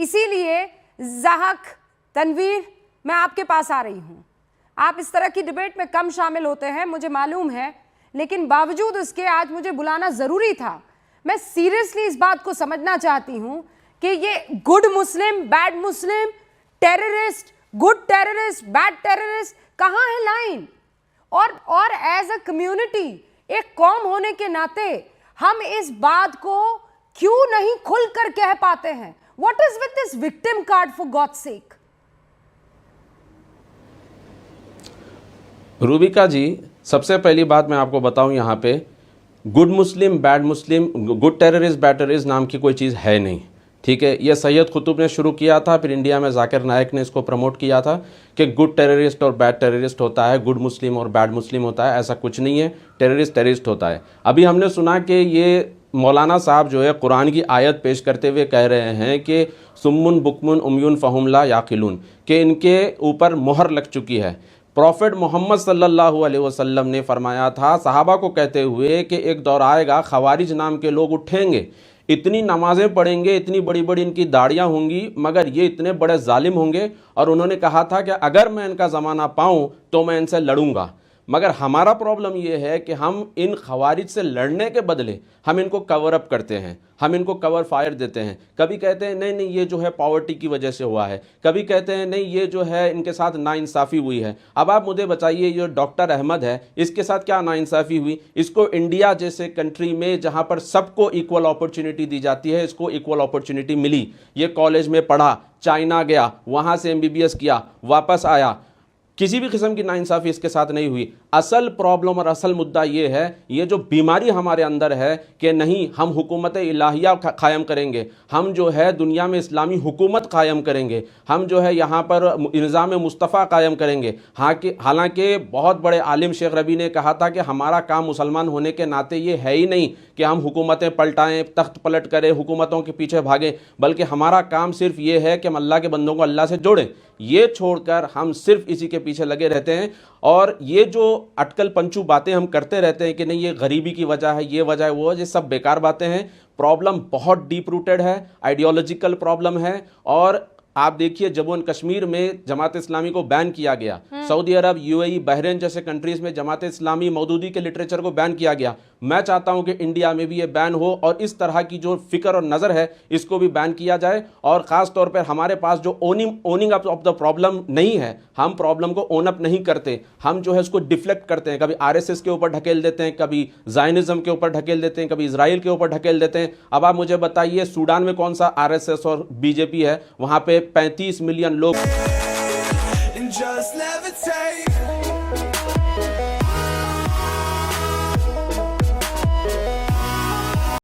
इसीलिए ज़ाहक, तनवीर, मैं आपके पास आ रही हूँ। आप इस तरह की डिबेट में कम शामिल होते हैं, मुझे मालूम है, लेकिन बावजूद उसके आज मुझे बुलाना ज़रूरी था। मैं सीरियसली इस बात को समझना चाहती हूँ कि ये गुड मुस्लिम, बैड मुस्लिम, terrorist, good terrorist, bad terrorist, कहाँ है लाइन? और एज अ कम्युनिटी, एक कौम होने के नाते हम इस बात को क्यों नहीं खुलकर कह पाते हैं? What is with this victim card for god sake? Rubika ji, सबसे पहली बात मैं आपको बताऊं, यहाँ पे गुड मुस्लिम, बैड मुस्लिम, गुड टेररिस्ट, बैड टेररिस्ट नाम की कोई चीज़ है नहीं, ठीक है। ये सैयद कुतुब ने शुरू किया था, फिर इंडिया में जाकिर नायक ने इसको प्रमोट किया था कि गुड टेररिस्ट और बैड टेररिस्ट होता है, गुड मुस्लिम और बैड मुस्लिम होता है। ऐसा कुछ नहीं है, टेररिस्ट टेररिस्ट होता है। अभी हमने सुना कि ये मौलाना साहब जो है कुरान की आयत पेश करते हुए कह रहे हैं कि सुम्मुन बुकमुन उम्युन फ़हुम ला याक़िलून, कि इनके ऊपर मोहर लग चुकी है। प्रॉफिट मोहम्मद सल्लल्लाहु अलैहि वसल्लम ने फरमाया था सहाबा को कहते हुए कि एक दौर आएगा खवारिज नाम के लोग उठेंगे, इतनी नमाज़ें पढ़ेंगे, इतनी बड़ी बड़ी इनकी दाढ़ियाँ होंगी, मगर ये इतने बड़े जालिम होंगे। और उन्होंने कहा था कि अगर मैं इनका ज़माना पाऊँ तो मैं इनसे लड़ूंगा। मगर हमारा प्रॉब्लम ये है कि हम इन खवारिज से लड़ने के बदले हम इनको कवर अप करते हैं, हम इनको कवर फायर देते हैं। कभी कहते हैं नहीं नहीं ये जो है पॉवर्टी की वजह से हुआ है, कभी कहते हैं नहीं ये जो है इनके साथ नाइंसाफ़ी हुई है। अब आप मुझे बताइए, ये डॉक्टर अहमद है, इसके साथ क्या नाइंसाफ़ी हुई? इसको इंडिया जैसे कंट्री में जहाँ पर सबको इक्वल अपॉर्चुनिटी दी जाती है, इसको इक्वल अपॉर्चुनिटी मिली। ये कॉलेज में पढ़ा, चाइना गया, वहाँ से MBBS किया, वापस आया, किसी भी किस्म की नाइंसाफ़ी इसके साथ नहीं हुई। असल प्रॉब्लम और असल मुद्दा ये है, ये जो बीमारी हमारे अंदर है कि नहीं हम हुकूमत इलाहिया कायम करेंगे, हम जो है दुनिया में इस्लामी हुकूमत कायम करेंगे, हम जो है यहाँ पर निज़ाम मुस्तफ़ा कायम करेंगे। हालांकि बहुत बड़े आलिम शेख रबी ने कहा था कि हमारा काम मुसलमान होने के नाते ये है ही नहीं कि हम हुकूमतें पलटाएँ, तख्त पलट करें, हुकूमतों के पीछे भागें, बल्कि हमारा काम सिर्फ ये है कि हम अल्लाह के बंदों को अल्लाह से जोड़ें। ये छोड़कर हम सिर्फ इसी के पीछे लगे रहते हैं। और ये जो अटकल पंचू बातें हम करते रहते हैं कि नहीं ये गरीबी की वजह है, ये वजह है, वो, ये सब बेकार बातें हैं। प्रॉब्लम बहुत डीप रूटेड है, आइडियोलॉजिकल प्रॉब्लम है। और आप देखिए जम्मू एंड कश्मीर में जमात इस्लामी को बैन किया गया, सऊदी अरब, UAE, बहरीन जैसे कंट्रीज में जमात इस्लामी मौदूदी के लिटरेचर को बैन किया गया। मैं चाहता हूं कि इंडिया में भी ये बैन हो और इस तरह की जो फिक्र और नज़र है इसको भी बैन किया जाए। और ख़ास तौर पर हमारे पास जो owning up of the problem नहीं है, हम प्रॉब्लम को ओन अप नहीं करते, हम जो है उसको डिफ्लेक्ट करते हैं, कभी RSS के ऊपर ढकेल देते हैं, कभी ज़ायनिज़्म के ऊपर ढकेल देते हैं, कभी इसराइल के ऊपर ढकेल देते हैं। अब आप मुझे बताइए सूडान में कौन सा RSS और BJP है? वहाँ पे 35 मिलियन लोग